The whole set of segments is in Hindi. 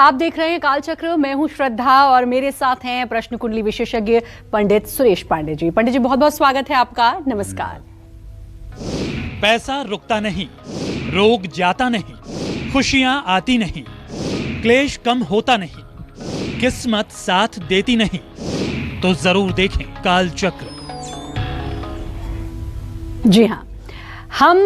आप देख रहे हैं कालचक्र। मैं हूं श्रद्धा और मेरे साथ हैं प्रश्न कुंडली विशेषज्ञ पंडित सुरेश पांडे जी। पंडित जी, बहुत बहुत स्वागत है आपका। नमस्कार। पैसा रुकता नहीं, रोग जाता नहीं, खुशियां आती नहीं, क्लेश कम होता नहीं, किस्मत साथ देती नहीं, तो जरूर देखें कालचक्र। जी हाँ, हम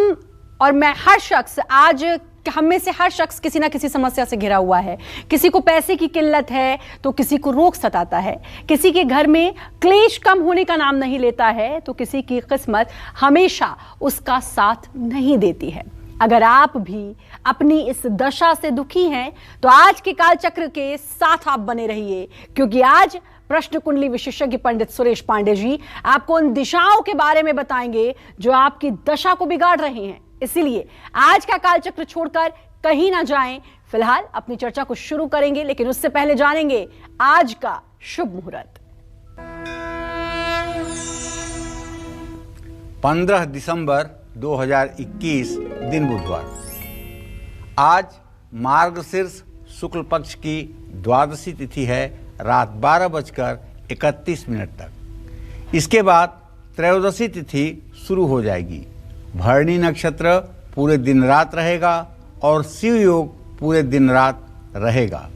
और मैं, हर शख्स, आज हम में से हर शख्स किसी ना किसी समस्या से घिरा हुआ है। किसी को पैसे की किल्लत है तो किसी को रोग सताता है, किसी के घर में क्लेश कम होने का नाम नहीं लेता है तो किसी की किस्मत हमेशा उसका साथ नहीं देती है। अगर आप भी अपनी इस दशा से दुखी हैं तो आज के कालचक्र के साथ आप बने रहिए, क्योंकि आज प्रश्न कुंडली विशेषज्ञ पंडित सुरेश पांडे जी आपको उन दिशाओं के बारे में बताएंगे जो आपकी दशा को बिगाड़ रही हैं। इसलिए आज का कालचक्र छोड़कर कहीं ना जाएं। फिलहाल अपनी चर्चा को शुरू करेंगे, लेकिन उससे पहले जानेंगे आज का शुभ मुहूर्त। 15 दिसंबर 2021 दिन बुधवार। आज मार्गशीर्ष शुक्ल पक्ष की द्वादशी तिथि है, रात 12:31 तक। इसके बाद त्रयोदशी तिथि शुरू हो जाएगी। भरणी नक्षत्र पूरे दिन रात रहेगा और शिव योग पूरे दिन रात रहेगा।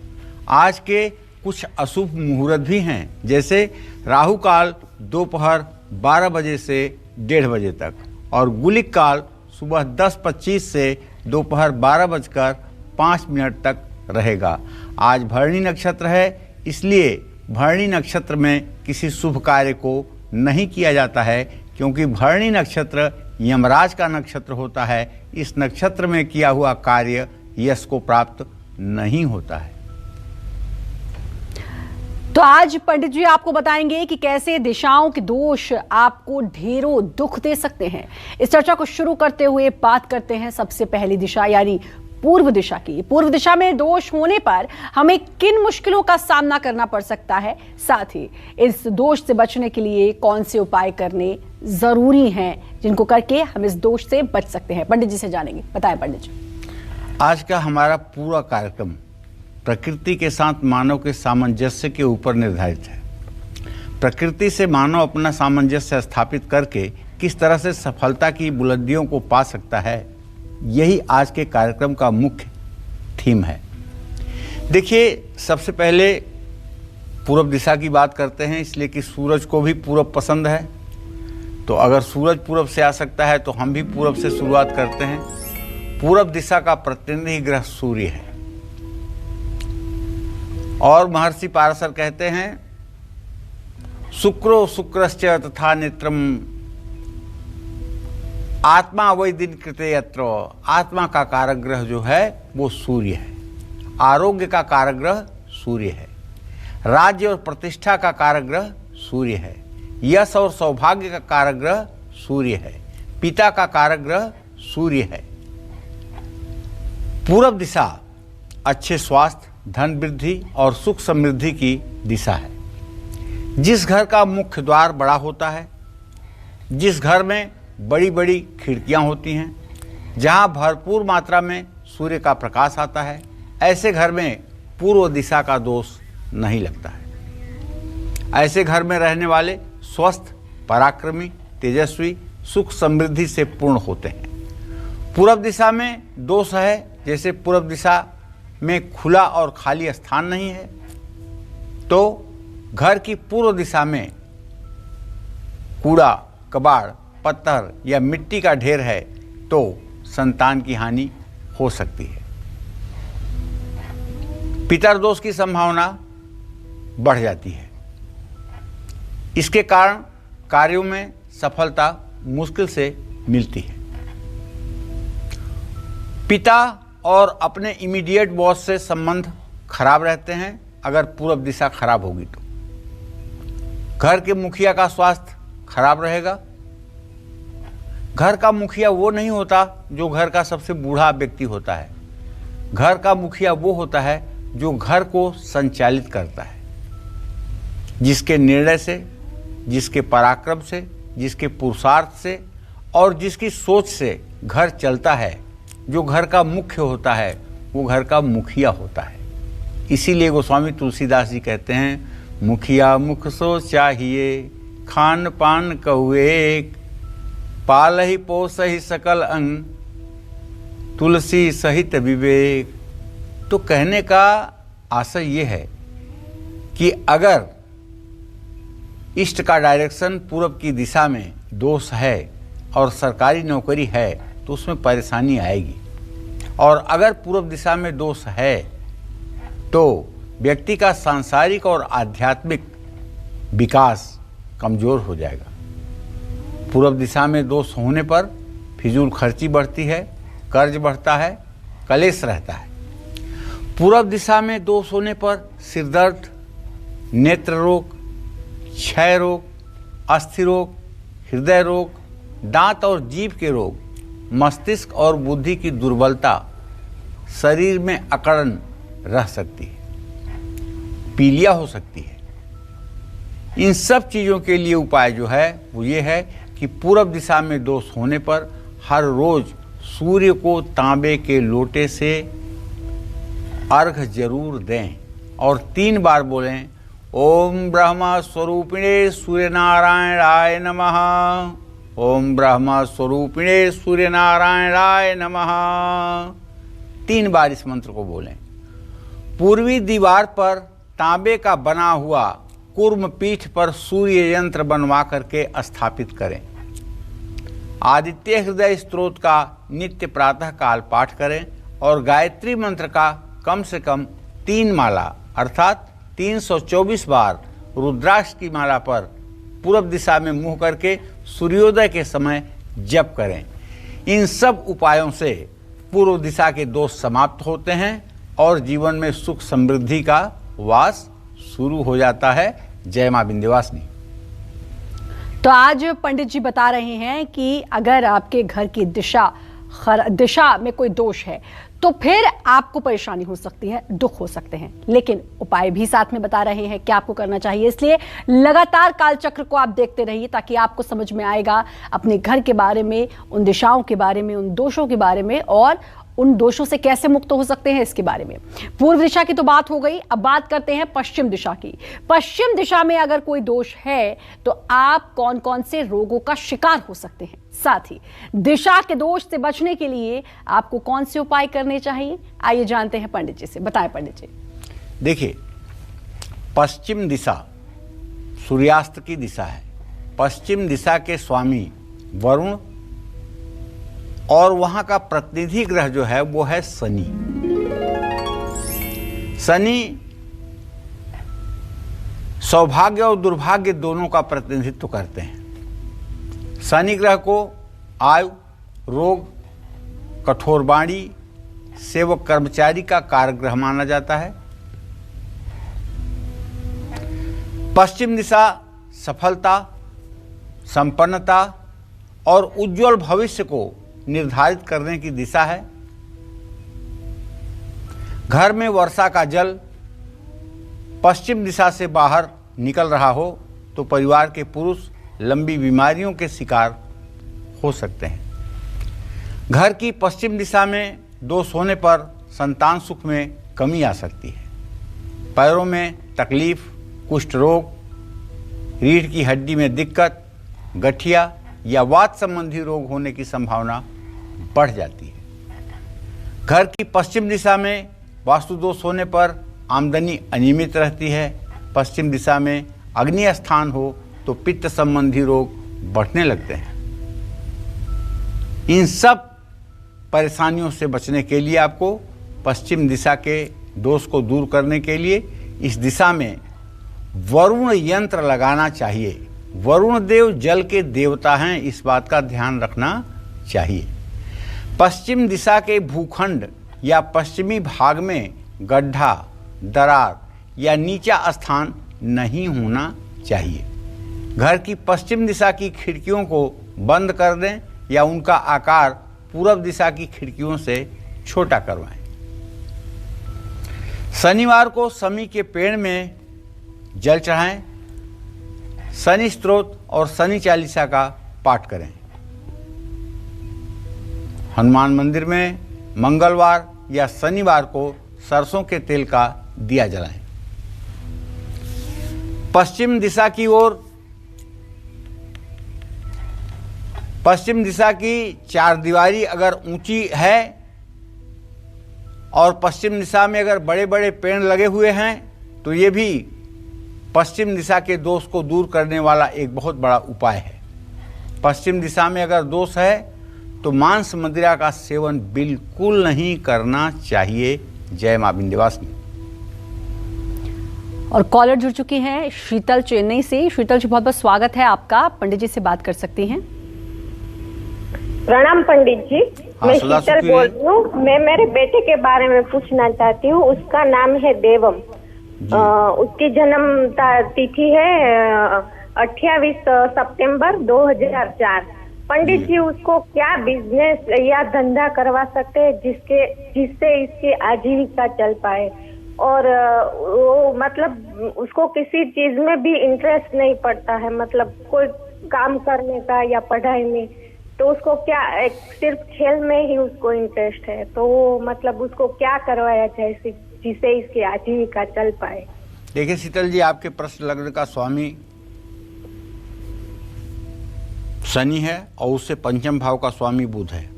आज के कुछ अशुभ मुहूर्त भी हैं, जैसे राहु काल दोपहर 12 बजे से 1:30 बजे तक और गुलिक काल सुबह 10:25 से दोपहर 12:05 तक रहेगा। आज भरणी नक्षत्र है, इसलिए भरणी नक्षत्र में किसी शुभ कार्य को नहीं किया जाता है, क्योंकि भरणी नक्षत्र यमराज का नक्षत्र होता है। इस नक्षत्र में किया हुआ कार्य यश को प्राप्त नहीं होता है। तो आज पंडित जी आपको बताएंगे कि कैसे दिशाओं के दोष आपको ढेरों दुख दे सकते हैं। इस चर्चा को शुरू करते हुए बात करते हैं सबसे पहली दिशा यानी पूर्व दिशा की। पूर्व दिशा में दोष होने पर हमें किन मुश्किलों का सामना करना पड़ सकता है, साथ ही इस दोष से बचने के लिए कौन से उपाय करने जरूरी हैं जिनको करके हम इस दोष से बच सकते हैं। पंडित जी से जानेंगे, बताएं पंडित जी। आज का हमारा पूरा कार्यक्रम प्रकृति के साथ मानव के सामंजस्य के ऊपर निर्धारित है। प्रकृति से मानव अपना सामंजस्य स्थापित करके किस तरह से सफलता की बुलंदियों को पा सकता है, यही आज के कार्यक्रम का मुख्य थीम है। देखिए, सबसे पहले पूर्व दिशा की बात करते हैं, इसलिए कि सूरज को भी पूर्व पसंद है। तो अगर सूरज पूर्व से आ सकता है तो हम भी पूर्व से शुरुआत करते हैं। पूर्व दिशा का प्रतिनिधि ग्रह सूर्य है और महर्षि पाराशर कहते हैं, शुक्रो शुक्रश्च तथा नेत्रम आत्मा वै दिन कृते यत्र। आत्मा का कारक ग्रह जो है वो सूर्य है। आरोग्य का कारक ग्रह सूर्य है। राज्य और प्रतिष्ठा का कारक ग्रह सूर्य है। यश और सौभाग्य का कारक ग्रह सूर्य है। पिता का कारक ग्रह सूर्य है। पूर्व दिशा अच्छे स्वास्थ्य, धन वृद्धि और सुख समृद्धि की दिशा है। जिस घर का मुख्य द्वार बड़ा होता है, जिस घर में बड़ी बड़ी खिड़कियां होती हैं, जहां भरपूर मात्रा में सूर्य का प्रकाश आता है, ऐसे घर में पूर्व दिशा का दोष नहीं लगता है। ऐसे घर में रहने वाले स्वस्थ, पराक्रमी, तेजस्वी, सुख समृद्धि से पूर्ण होते हैं। पूर्व दिशा में दोष है, जैसे पूर्व दिशा में खुला और खाली स्थान नहीं है, तो घर की पूर्व दिशा में कूड़ा, कबाड़, पत्थर या मिट्टी का ढेर है तो संतान की हानि हो सकती है। पितरदोष की संभावना बढ़ जाती है। इसके कारण कार्यों में सफलता मुश्किल से मिलती है। पिता और अपने इमीडिएट बॉस से संबंध खराब रहते हैं अगर पूर्व दिशा खराब होगी तो। घर के मुखिया का स्वास्थ्य खराब रहेगा। घर का मुखिया वो नहीं होता जो घर का सबसे बूढ़ा व्यक्ति होता है। घर का मुखिया वो होता है जो घर को संचालित करता है, जिसके निर्णय से, जिसके पराक्रम से, जिसके पुरुषार्थ से और जिसकी सोच से घर चलता है। जो घर का मुख्य होता है वो घर का मुखिया होता है। इसीलिए गोस्वामी तुलसीदास जी कहते हैं, मुखिया मुख सो चाहिए, खान पान कहुए, पालहि पोसहि सकल अंग, तुलसी सहित विवेक। तो कहने का आशय ये है कि अगर ईस्ट का डायरेक्शन पूरब की दिशा में दोष है और सरकारी नौकरी है तो उसमें परेशानी आएगी, और अगर पूर्व दिशा में दोष है तो व्यक्ति का सांसारिक और आध्यात्मिक विकास कमजोर हो जाएगा। पूर्व दिशा में दोष होने पर फिजूल खर्ची बढ़ती है, कर्ज बढ़ता है, कलेश रहता है। पूर्व दिशा में दोष होने पर सिरदर्द, नेत्र रोग, क्षय रोग, अस्थि रोग, हृदय रोग, दांत और जीभ के रोग, मस्तिष्क और बुद्धि की दुर्बलता, शरीर में अकड़न रह सकती है, पीलिया हो सकती है। इन सब चीज़ों के लिए उपाय जो है वो ये है कि पूर्व दिशा में दोष होने पर हर रोज सूर्य को तांबे के लोटे से अर्घ जरूर दें और 3 बार बोलें, ओम ब्रह्मा स्वरूपिणे सूर्य नारायणाय नमः, ओम ब्रह्मा स्वरूपिणे सूर्य नारायणाय नमः। 3 बार इस मंत्र को बोलें। पूर्वी दीवार पर तांबे का बना हुआ कूर्म पीठ पर सूर्य यंत्र बनवा करके स्थापित करें। आदित्य हृदय स्तोत्र का नित्य प्रातः काल पाठ करें और गायत्री मंत्र का कम से कम 3 माला अर्थात 324 बार रुद्राक्ष की माला पर पूर्व दिशा में मुंह करके सूर्योदय के समय जप करें। इन सब उपायों से पूर्व दिशा के दोष समाप्त होते हैं और जीवन में सुख समृद्धि का वास शुरू हो जाता है। जय मां विंध्यवासिनी। तो आज पंडित जी बता रहे हैं कि अगर आपके घर की दिशा में कोई दोष है तो फिर आपको परेशानी हो सकती है, दुख हो सकते हैं, लेकिन उपाय भी साथ में बता रहे हैं कि आपको करना चाहिए। इसलिए लगातार कालचक्र को आप देखते रहिए ताकि आपको समझ में आएगा अपने घर के बारे में, उन दिशाओं के बारे में, उन दोषों के बारे में और उन दोषों से कैसे मुक्त हो सकते हैं इसके बारे में। पूर्व दिशा की तो बात हो गई, अब बात करते हैं पश्चिम दिशा की। पश्चिम दिशा में अगर कोई दोष है तो आप कौन कौन से रोगों का शिकार हो सकते हैं, साथ ही दिशा के दोष से बचने के लिए आपको कौन से उपाय करने चाहिए, आइए जानते हैं पंडित जी से। बताएं पंडित जी। देखिए, पश्चिम दिशा सूर्यास्त की दिशा है। पश्चिम दिशा के स्वामी वरुण और वहां का प्रतिनिधि ग्रह जो है वो है शनि। शनि सौभाग्य और दुर्भाग्य दोनों का प्रतिनिधित्व करते हैं। शनि ग्रह को आयु, रोग, कठोर वाणी, सेवक कर्मचारी का कारक माना जाता है। पश्चिम दिशा सफलता, संपन्नता और उज्जवल भविष्य को निर्धारित करने की दिशा है। घर में वर्षा का जल पश्चिम दिशा से बाहर निकल रहा हो तो परिवार के पुरुष लंबी बीमारियों के शिकार हो सकते हैं। घर की पश्चिम दिशा में दोष होने पर संतान सुख में कमी आ सकती है। पैरों में तकलीफ, कुष्ठ रोग, रीढ़ की हड्डी में दिक्कत, गठिया या वात संबंधी रोग होने की संभावना बढ़ जाती है। घर की पश्चिम दिशा में वास्तु दोष होने पर आमदनी अनियमित रहती है। पश्चिम दिशा में अग्नि स्थान हो तो पित्त संबंधी रोग बढ़ने लगते हैं। इन सब परेशानियों से बचने के लिए आपको पश्चिम दिशा के दोष को दूर करने के लिए इस दिशा में वरुण यंत्र लगाना चाहिए। वरुण देव जल के देवता हैं, इस बात का ध्यान रखना चाहिए। पश्चिम दिशा के भूखंड या पश्चिमी भाग में गड्ढा, दरार या नीचा स्थान नहीं होना चाहिए। घर की पश्चिम दिशा की खिड़कियों को बंद कर दें या उनका आकार पूरब दिशा की खिड़कियों से छोटा करवाएं। शनिवार को शमी के पेड़ में जल चढ़ाएं। शनि स्तोत्र और शनि चालीसा का पाठ करें। हनुमान मंदिर में मंगलवार या शनिवार को सरसों के तेल का दिया जलाएं। पश्चिम दिशा की ओर, पश्चिम दिशा की चारदीवारी अगर ऊंची है और पश्चिम दिशा में अगर बड़े बड़े पेड़ लगे हुए हैं तो ये भी पश्चिम दिशा के दोष को दूर करने वाला एक बहुत बड़ा उपाय है। पश्चिम दिशा में अगर दोष है तो मांस मदिरा का सेवन बिल्कुल नहीं करना चाहिए। जय मां विंध्यवासिनी। और कॉलर जुड़ चुकी हैं शीतल चेन्नई से। शीतल जी, बहुत बहुत स्वागत है आपका। पंडित जी से बात कर सकती हैं। प्रणाम पंडित जी। हाँ, मैं शीतल बोल रही हूँ। मैं मेरे बेटे के बारे में पूछना चाहती हूँ। उसका नाम है देवम। उसकी जन्म तिथि है 28 सितंबर 2004। पंडित जी, उसको क्या बिजनेस या धंधा करवा सकते हैं जिससे इसकी आजीविका चल पाए? और वो मतलब उसको किसी चीज में भी इंटरेस्ट नहीं पड़ता है, मतलब कोई काम करने का या पढ़ाई में, तो उसको क्या सिर्फ खेल में ही उसको इंटरेस्ट है, तो वो मतलब उसको क्या करवाया जाए जिससे इसकी आजीविका चल पाए? देखिए शीतल जी, आपके प्रश्न लग्न का स्वामी शनि है और उससे पंचम भाव का स्वामी बुध है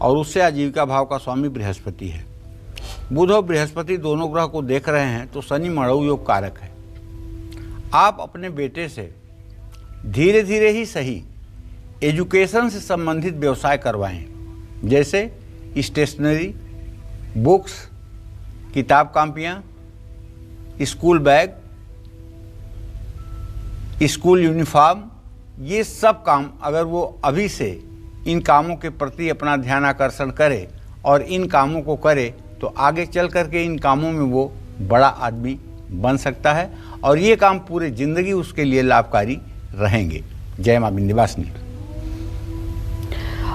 और उससे आजीविका भाव का स्वामी बृहस्पति है। बुध और बृहस्पति दोनों ग्रह को देख रहे हैं तो शनि मणु योग कारक है। आप अपने बेटे से धीरे धीरे ही सही एजुकेशन से संबंधित व्यवसाय करवाएं, जैसे स्टेशनरी, बुक्स, किताब कॉपियाँ, स्कूल बैग, स्कूल यूनिफॉर्म, ये सब काम अगर वो अभी से इन कामों के प्रति अपना ध्यान आकर्षण करे और इन कामों को करे तो आगे चल करके इन कामों में वो बड़ा आदमी बन सकता है और ये काम पूरे जिंदगी उसके लिए लाभकारी रहेंगे। जय मां विंध्यवासिनी।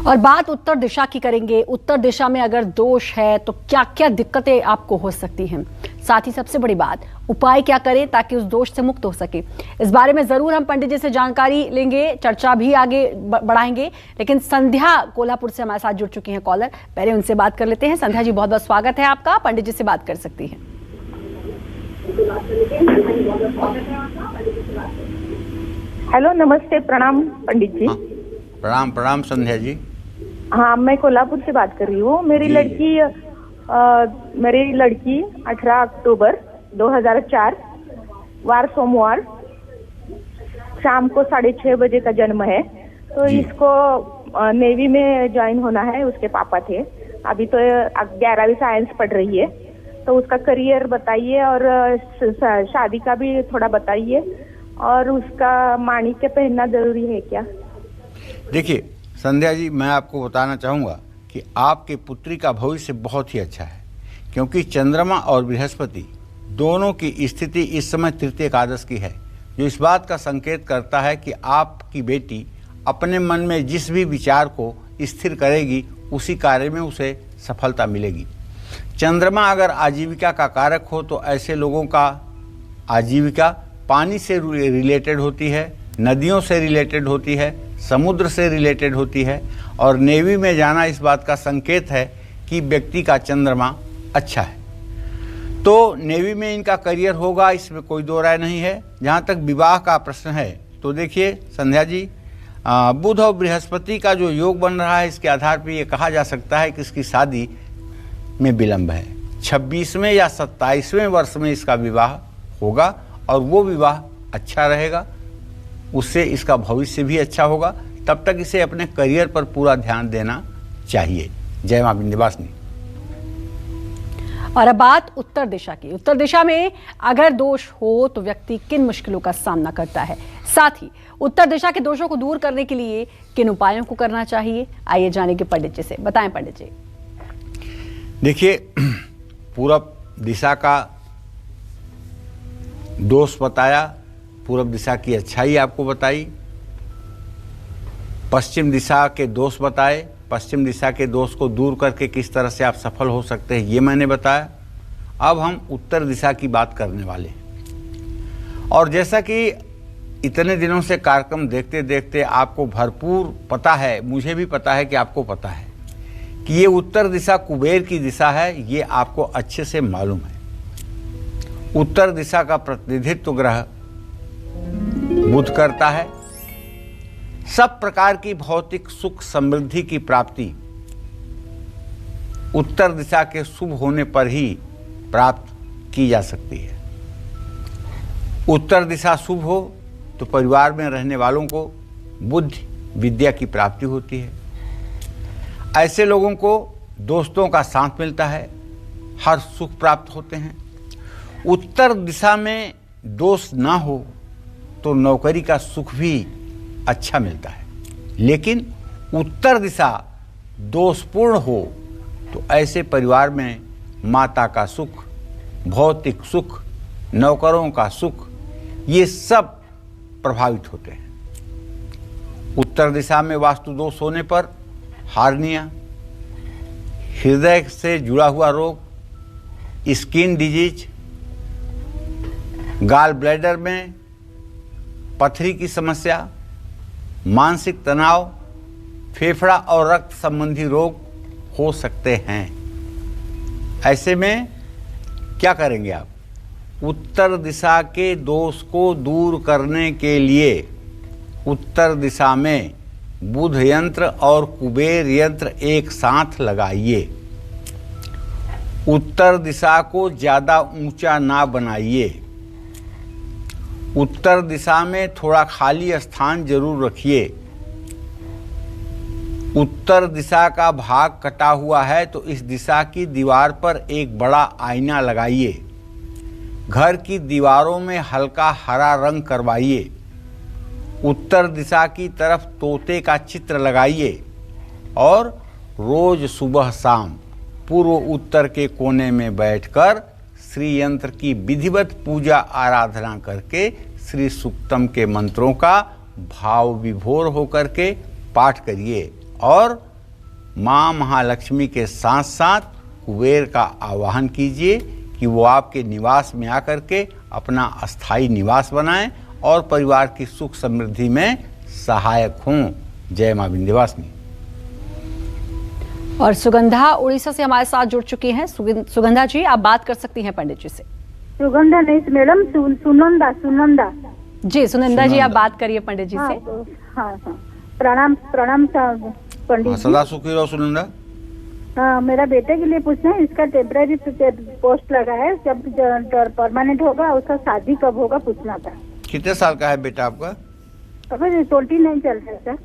और बात उत्तर दिशा की करेंगे। उत्तर दिशा में अगर दोष है तो क्या क्या दिक्कतें आपको हो सकती हैं, साथ ही सबसे बड़ी बात उपाय क्या करें ताकि उस दोष से मुक्त हो सके। इस बारे में जरूर हम पंडित जी से जानकारी लेंगे, चर्चा भी आगे बढ़ाएंगे। लेकिन संध्या कोल्हापुर से हमारे साथ जुड़ चुकी हैं कॉलर, पहले उनसे बात कर लेते हैं। संध्या जी, बहुत बहुत स्वागत है आपका। पंडित जी से बात कर सकती हैं। हेलो, नमस्ते, प्रणाम पंडित जी। प्रणाम प्रणाम संध्या जी। हाँ, मैं कोल्हापुर से बात कर रही हूँ। मेरी लड़की 18 अक्टूबर 2004 वार सोमवार शाम को 6:30 बजे का जन्म है। तो इसको नेवी में ज्वाइन होना है। उसके पापा थे। अभी तो 11वीं साइंस पढ़ रही है। तो उसका करियर बताइए और शादी का भी थोड़ा बताइए। और उसका माणिक्य पहनना जरूरी है क्या? देखिए संध्या जी, मैं आपको बताना चाहूँगा कि आपके पुत्री का भविष्य बहुत ही अच्छा है, क्योंकि चंद्रमा और बृहस्पति दोनों की स्थिति इस समय तृतीय एकादश की है, जो इस बात का संकेत करता है कि आपकी बेटी अपने मन में जिस भी विचार को स्थिर करेगी उसी कार्य में उसे सफलता मिलेगी। चंद्रमा अगर आजीविका का कारक हो तो ऐसे लोगों का आजीविका पानी से रिलेटेड होती है, नदियों से रिलेटेड होती है, समुद्र से रिलेटेड होती है। और नेवी में जाना इस बात का संकेत है कि व्यक्ति का चंद्रमा अच्छा है, तो नेवी में इनका करियर होगा, इसमें कोई दो राय नहीं है। जहाँ तक विवाह का प्रश्न है तो देखिए संध्या जी, बुध और बृहस्पति का जो योग बन रहा है, इसके आधार पर ये कहा जा सकता है कि इसकी शादी में विलंब है। 26वें या 27वें वर्ष में इसका विवाह होगा और वो विवाह अच्छा रहेगा, उससे इसका भविष्य भी अच्छा होगा। तब तक इसे अपने करियर पर पूरा ध्यान देना चाहिए। जय मां विंध्यवासिनी। और अब बात उत्तर दिशा की। उत्तर दिशा में अगर दोष हो तो व्यक्ति किन मुश्किलों का सामना करता है, साथ ही उत्तर दिशा के दोषों को दूर करने के लिए किन उपायों को करना चाहिए, आइए जानेंगे पंडित जी से। बताएं पंडित जी। देखिए, पूरब दिशा का दोष बताया, पूरब दिशा की अच्छाई आपको बताई, पश्चिम दिशा के दोष बताए, पश्चिम दिशा के दोष को दूर करके किस तरह से आप सफल हो सकते हैं ये मैंने बताया। अब हम उत्तर दिशा की बात करने वाले हैं। और जैसा कि इतने दिनों से कार्यक्रम देखते देखते आपको भरपूर पता है, मुझे भी पता है कि आपको पता है कि ये उत्तर दिशा कुबेर की दिशा है, ये आपको अच्छे से मालूम है। उत्तर दिशा का प्रतिनिधित्व ग्रह बुध करता है। सब प्रकार की भौतिक सुख समृद्धि की प्राप्ति उत्तर दिशा के शुभ होने पर ही प्राप्त की जा सकती है। उत्तर दिशा शुभ हो तो परिवार में रहने वालों को बुद्धि विद्या की प्राप्ति होती है। ऐसे लोगों को दोस्तों का साथ मिलता है, हर सुख प्राप्त होते हैं। उत्तर दिशा में दोष ना हो तो नौकरी का सुख भी अच्छा मिलता है, लेकिन उत्तर दिशा दोषपूर्ण हो तो ऐसे परिवार में माता का सुख, भौतिक सुख, नौकरों का सुख, ये सब प्रभावित होते हैं। उत्तर दिशा में वास्तु दोष होने पर हार्निया, हृदय से जुड़ा हुआ रोग, स्किन डिजीज, गाल ब्लैडर में पथरी की समस्या, मानसिक तनाव, फेफड़ा और रक्त संबंधी रोग हो सकते हैं। ऐसे में क्या करेंगे आप? उत्तर दिशा के दोष को दूर करने के लिए उत्तर दिशा में बुध यंत्र और कुबेर यंत्र एक साथ लगाइए। उत्तर दिशा को ज़्यादा ऊंचा ना बनाइए। उत्तर दिशा में थोड़ा खाली स्थान जरूर रखिए। उत्तर दिशा का भाग कटा हुआ है तो इस दिशा की दीवार पर एक बड़ा आईना लगाइए। घर की दीवारों में हल्का हरा रंग करवाइए। उत्तर दिशा की तरफ तोते का चित्र लगाइए और रोज सुबह शाम पूर्व उत्तर के कोने में बैठकर श्री यंत्र की विधिवत पूजा आराधना करके श्री सूक्तम के मंत्रों का भाव विभोर होकर के पाठ करिए और माँ महालक्ष्मी के साथ साथ कुबेर का आवाहन कीजिए कि वो आपके निवास में आकर के अपना अस्थायी निवास बनाएं और परिवार की सुख समृद्धि में सहायक हों। जय माँ विंध्यवासिनी। और सुगंधा उड़ीसा से हमारे साथ जुड़ चुकी हैं। सुगंधा जी, आप बात कर सकती हैं पंडित जी से। सुगंधा नहीं मैडम, सुनंदा। जी सुनंदा जी, आप बात करिए पंडित जी से। हाँ, प्रणाम पंडित जी। सदा सुखी रहो सुनंदा। हाँ, मेरा बेटे के लिए पूछना है, इसका टेम्पररी पोस्ट लगा है, जब परमानेंट होगा उसका शादी कब होगा पूछना था। कितने साल का है बेटा आपका? अभी 29 चल रहा है सर।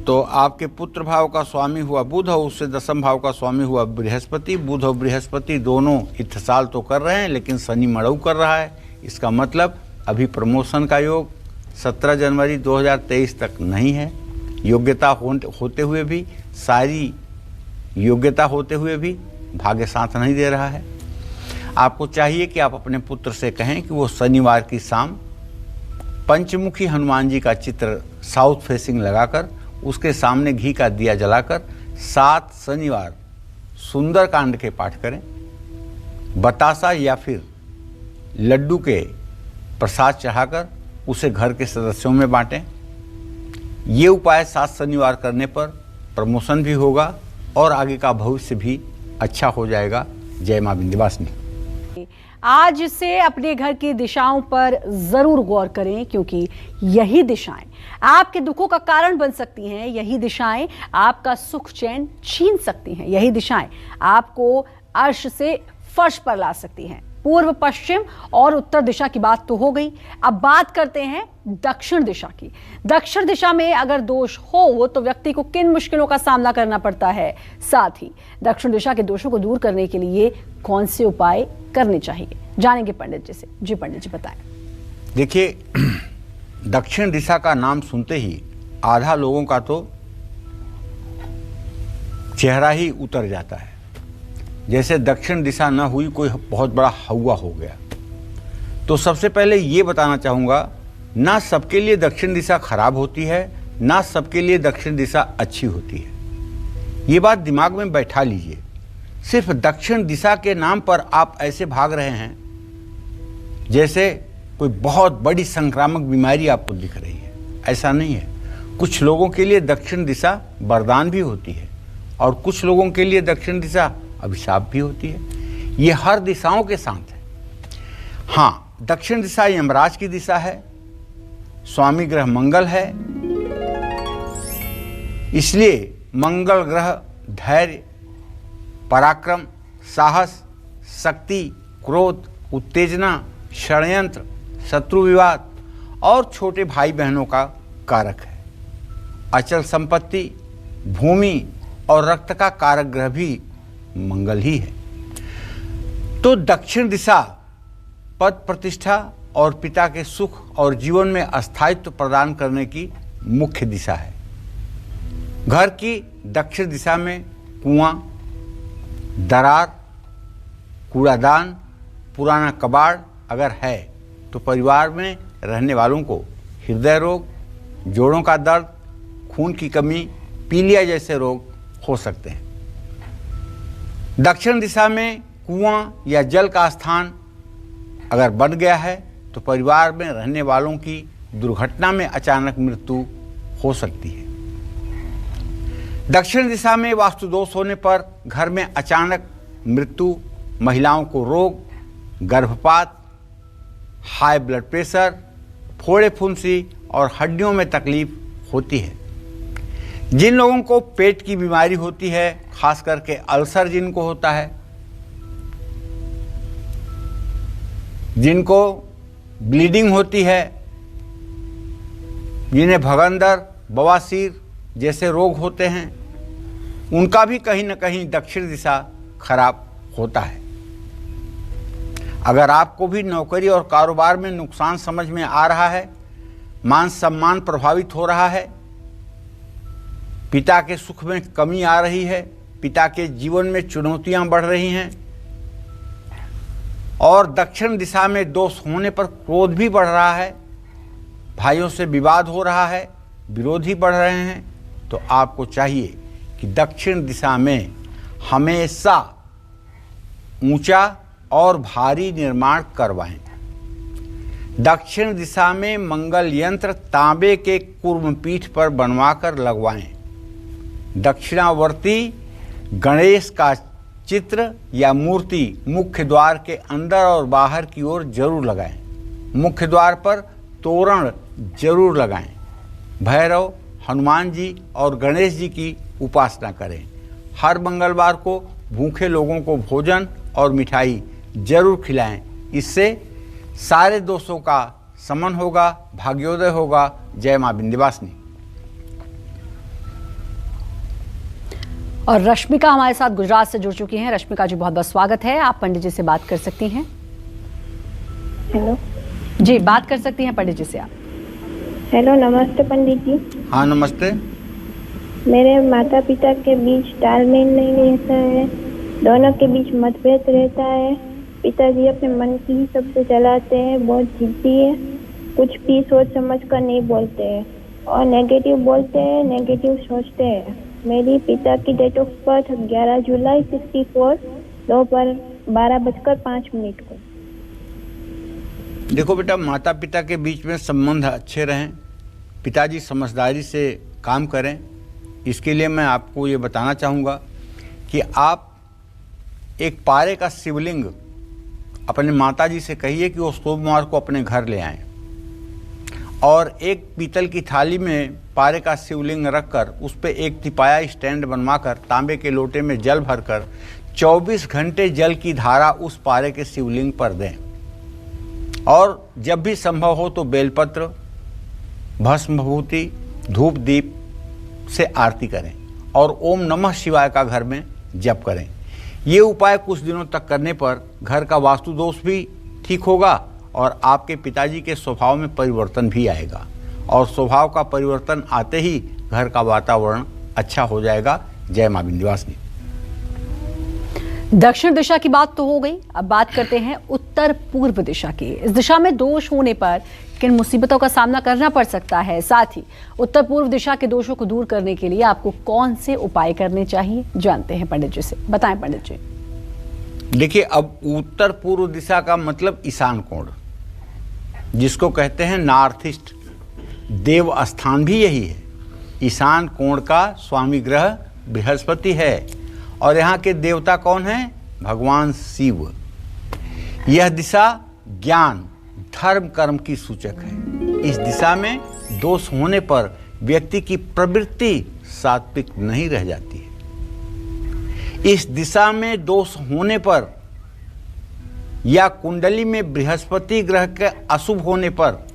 तो आपके पुत्र भाव का स्वामी हुआ बुध और उससे दशम भाव का स्वामी हुआ बृहस्पति। बुध और बृहस्पति दोनों इत्तेसाल तो कर रहे हैं, लेकिन शनि मड़ऊ कर रहा है। इसका मतलब अभी प्रमोशन का योग 17 जनवरी 2023 तक नहीं है। योग्यता होते हुए भी, सारी योग्यता होते हुए भी भाग्य साथ नहीं दे रहा है। आपको चाहिए कि आप अपने पुत्र से कहें कि वो शनिवार की शाम पंचमुखी हनुमान जी का चित्र साउथ फेसिंग लगाकर उसके सामने घी का दिया जलाकर 7 शनिवार सुंदरकांड के पाठ करें। बतासा या फिर लड्डू के प्रसाद चढ़ाकर उसे घर के सदस्यों में बांटें। ये उपाय 7 शनिवार करने पर प्रमोशन भी होगा और आगे का भविष्य भी अच्छा हो जाएगा। जय मां विंध्यवासिनी। आज से अपने घर की दिशाओं पर जरूर गौर करें, क्योंकि यही दिशाएं आपके दुखों का कारण बन सकती हैं। यही दिशाएं आपका सुख चैन छीन सकती हैं। यही दिशाएं आपको अर्श से फर्श पर ला सकती हैं। पूर्व, पश्चिम और उत्तर दिशा की बात तो हो गई। अब बात करते हैं दक्षिण दिशा की। दक्षिण दिशा में अगर दोष हो तो व्यक्ति को किन मुश्किलों का सामना करना पड़ता है, साथ ही दक्षिण दिशा के दोषों को दूर करने के लिए कौन से उपाय करने चाहिए, जानेंगे पंडित जी से। जी पंडित जी बताएं। देखिए, दक्षिण दिशा का नाम सुनते ही आधा लोगों का तो चेहरा ही उतर जाता है, जैसे दक्षिण दिशा न हुई कोई बहुत बड़ा हवा हो गया। तो सबसे पहले ये बताना चाहूँगा, ना सबके लिए दक्षिण दिशा खराब होती है, ना सबके लिए दक्षिण दिशा अच्छी होती है। ये बात दिमाग में बैठा लीजिए। सिर्फ दक्षिण दिशा के नाम पर आप ऐसे भाग रहे हैं जैसे कोई बहुत बड़ी संक्रामक बीमारी आपको दिख रही है। ऐसा नहीं है। कुछ लोगों के लिए दक्षिण दिशा वरदान भी होती है और कुछ लोगों के लिए दक्षिण दिशा अभिशाप भी होती है। ये हर दिशाओं के साथ है। हाँ, दक्षिण दिशा यमराज की दिशा है, स्वामी ग्रह मंगल है, इसलिए मंगल ग्रह धैर्य, पराक्रम, साहस, शक्ति, क्रोध, उत्तेजना, षड्यंत्र, शत्रु विवाद और छोटे भाई बहनों का कारक है। अचल संपत्ति, भूमि और रक्त का कारक ग्रह भी मंगल ही है। तो दक्षिण दिशा पद प्रतिष्ठा और पिता के सुख और जीवन में अस्थायित्व प्रदान करने की मुख्य दिशा है। घर की दक्षिण दिशा में कुआं, दरार, कूड़ादान, पुराना कबाड़ अगर है तो परिवार में रहने वालों को हृदय रोग, जोड़ों का दर्द, खून की कमी, पीलिया जैसे रोग हो सकते हैं। दक्षिण दिशा में कुआं या जल का स्थान अगर बन गया है तो परिवार में रहने वालों की दुर्घटना में अचानक मृत्यु हो सकती है। दक्षिण दिशा में वास्तु दोष होने पर घर में अचानक मृत्यु, महिलाओं को रोग, गर्भपात, हाई ब्लड प्रेशर, फोड़े फुंसी और हड्डियों में तकलीफ होती है। जिन लोगों को पेट की बीमारी होती है, खास करके अल्सर जिनको होता है, जिनको ब्लीडिंग होती है, जिन्हें भगंदर, बवासीर जैसे रोग होते हैं, उनका भी कहीं न कहीं दक्षिण दिशा खराब होता है। अगर आपको भी नौकरी और कारोबार में नुकसान समझ में आ रहा है, मान सम्मान प्रभावित हो रहा है, पिता के सुख में कमी आ रही है, पिता के जीवन में चुनौतियां बढ़ रही हैं और दक्षिण दिशा में दोष होने पर क्रोध भी बढ़ रहा है, भाइयों से विवाद हो रहा है, विरोधी बढ़ रहे हैं, तो आपको चाहिए कि दक्षिण दिशा में हमेशा ऊंचा और भारी निर्माण करवाएं। दक्षिण दिशा में मंगल यंत्र तांबे के कूर्म पीठ पर बनवाकर लगवाएं। दक्षिणावर्ती गणेश का चित्र या मूर्ति मुख्य द्वार के अंदर और बाहर की ओर जरूर लगाएं। मुख्य द्वार पर तोरण जरूर लगाएं। भैरव, हनुमान जी और गणेश जी की उपासना करें। हर मंगलवार को भूखे लोगों को भोजन और मिठाई जरूर खिलाएं। इससे सारे दोषों का शमन होगा, भाग्योदय होगा। जय मां विंध्यवासिनी। और रश्मिका हमारे साथ गुजरात से जुड़ चुकी हैं। रश्मिका जी, बहुत बहुत स्वागत है। आप पंडित जी से बात कर सकती हैं। हेलो जी, बात कर सकती हैं पंडित जी से आप। हेलो, नमस्ते पंडित जी। हाँ, नमस्ते। मेरे माता पिता के बीच तालमेल नहीं रहता है, दोनों के बीच मतभेद रहता है। पिताजी अपने मन की ही सबसे चलाते हैं, बहुत जिद्दी है, कुछ भी सोच समझ कर नहीं बोलते हैं और नेगेटिव बोलते हैं, नेगेटिव सोचते हैं। मेरी पिता की डेट ऑफ बर्थ 11 जुलाई 64, दोपहर 12:05 को। देखो बेटा, माता पिता के बीच में संबंध अच्छे रहें, पिताजी समझदारी से काम करें। इसके लिए मैं आपको ये बताना चाहूँगा कि आप एक पारे का शिवलिंग अपने माताजी से कहिए कि वो सोमवार को अपने घर ले आएं और एक पीतल की थाली में पारे का शिवलिंग रखकर उस पर एक तिपाया स्टैंड बनवाकर तांबे के लोटे में जल भरकर 24 घंटे जल की धारा उस पारे के शिवलिंग पर दें और जब भी संभव हो तो बेलपत्र, भस्म भभूति, धूप दीप से आरती करें और ओम नमः शिवाय का घर में जप करें। ये उपाय कुछ दिनों तक करने पर घर का वास्तु दोष भी ठीक होगा और आपके पिताजी के स्वभाव में परिवर्तन भी आएगा और स्वभाव का परिवर्तन आते ही घर का वातावरण अच्छा हो जाएगा। जय मां विंध्यवासिनी। दक्षिण दिशा की बात तो हो गई, अब बात करते हैं उत्तर पूर्व दिशा की। इस दिशा में दोष होने पर किन मुसीबतों का सामना करना पड़ सकता है, साथ ही उत्तर पूर्व दिशा के दोषों को दूर करने के लिए आपको कौन से उपाय करने चाहिए, जानते हैं पंडित जी से। बताएं पंडित जी। देखिए, अब उत्तर पूर्व दिशा का मतलब ईशान कोण, जिसको कहते हैं नॉर्थ ईस्ट, देव स्थान भी यही है। ईशान कोण का स्वामी ग्रह बृहस्पति है और यहाँ के देवता कौन हैं? भगवान शिव। यह दिशा ज्ञान, धर्म, कर्म की सूचक है। इस दिशा में दोष होने पर व्यक्ति की प्रवृत्ति सात्विक नहीं रह जाती है। इस दिशा में दोष होने पर या कुंडली में बृहस्पति ग्रह के अशुभ होने पर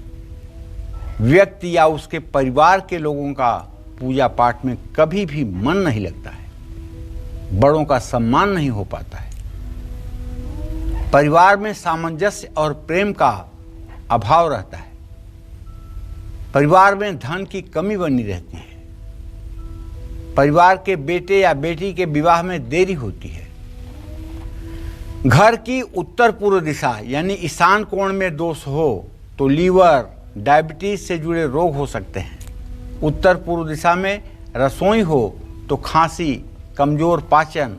व्यक्ति या उसके परिवार के लोगों का पूजा पाठ में कभी भी मन नहीं लगता है, बड़ों का सम्मान नहीं हो पाता है, परिवार में सामंजस्य और प्रेम का अभाव रहता है, परिवार में धन की कमी बनी रहती है, परिवार के बेटे या बेटी के विवाह में देरी होती है। घर की उत्तर पूर्व दिशा यानी ईशान कोण में दोष हो तो लीवर, डायबिटीज से जुड़े रोग हो सकते हैं। उत्तर पूर्व दिशा में रसोई हो तो खांसी, कमजोर पाचन,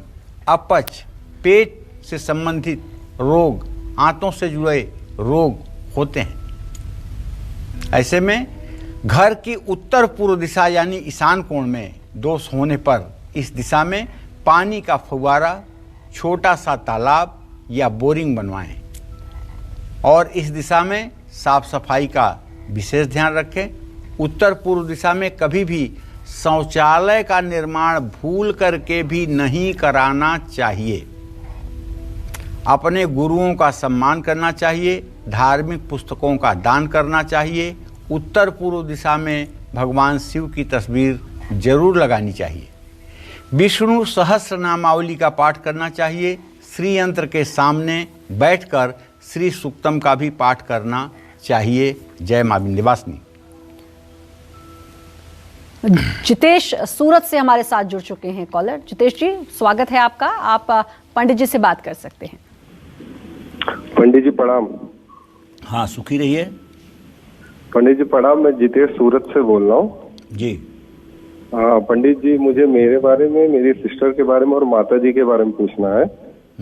अपच, पेट से संबंधित रोग, आंतों से जुड़े रोग होते हैं। ऐसे में घर की उत्तर पूर्व दिशा यानी ईशान कोण में दोष होने पर इस दिशा में पानी का फुव्वारा, छोटा सा तालाब या बोरिंग बनवाएं और इस दिशा में साफ सफाई का विशेष ध्यान रखें। उत्तर पूर्व दिशा में कभी भी शौचालय का निर्माण भूल करके भी नहीं कराना चाहिए। अपने गुरुओं का सम्मान करना चाहिए, धार्मिक पुस्तकों का दान करना चाहिए। उत्तर पूर्व दिशा में भगवान शिव की तस्वीर जरूर लगानी चाहिए। विष्णु सहस्र नामावली का पाठ करना चाहिए। श्री यंत्र के सामने बैठकर श्री सूक्तम का भी पाठ करना चाहिए। जय मां विंध्यवासिनी। जितेश सूरत से हमारे साथ जुड़ चुके हैं कॉलर। जितेश जी, स्वागत है आपका। आप पंडित जी से बात कर सकते हैं। पंडित जी प्रणाम। हाँ, सुखी रहिए। पंडित जी प्रणाम, मैं जितेश सूरत से बोल रहा हूँ जी। हाँ पंडित जी, मुझे मेरे बारे में, मेरी सिस्टर के बारे में और माता जी के बारे में पूछना है।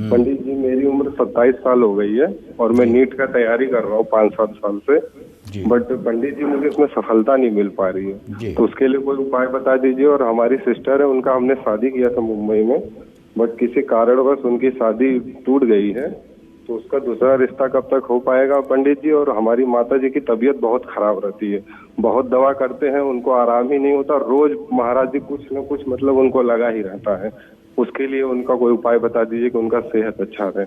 पंडित जी, मेरी उम्र 27 साल हो गई है और मैं नीट का तैयारी कर रहा हूँ 5-7 साल से, बट पंडित जी मुझे इसमें सफलता नहीं मिल पा रही है, तो उसके लिए कोई उपाय बता दीजिए। और हमारी सिस्टर है, उनका हमने शादी किया था मुंबई में, बट किसी कारणवश उनकी शादी टूट गई है, तो उसका दूसरा रिश्ता कब तक हो पाएगा पंडित जी। और हमारी माता जी की तबीयत बहुत खराब रहती है, बहुत दवा करते हैं, उनको आराम ही नहीं होता, रोज महाराज जी कुछ न कुछ मतलब उनको लगा ही रहता है। उसके लिए उनका कोई उपाय बता दीजिए कि उनका सेहत अच्छा रहे।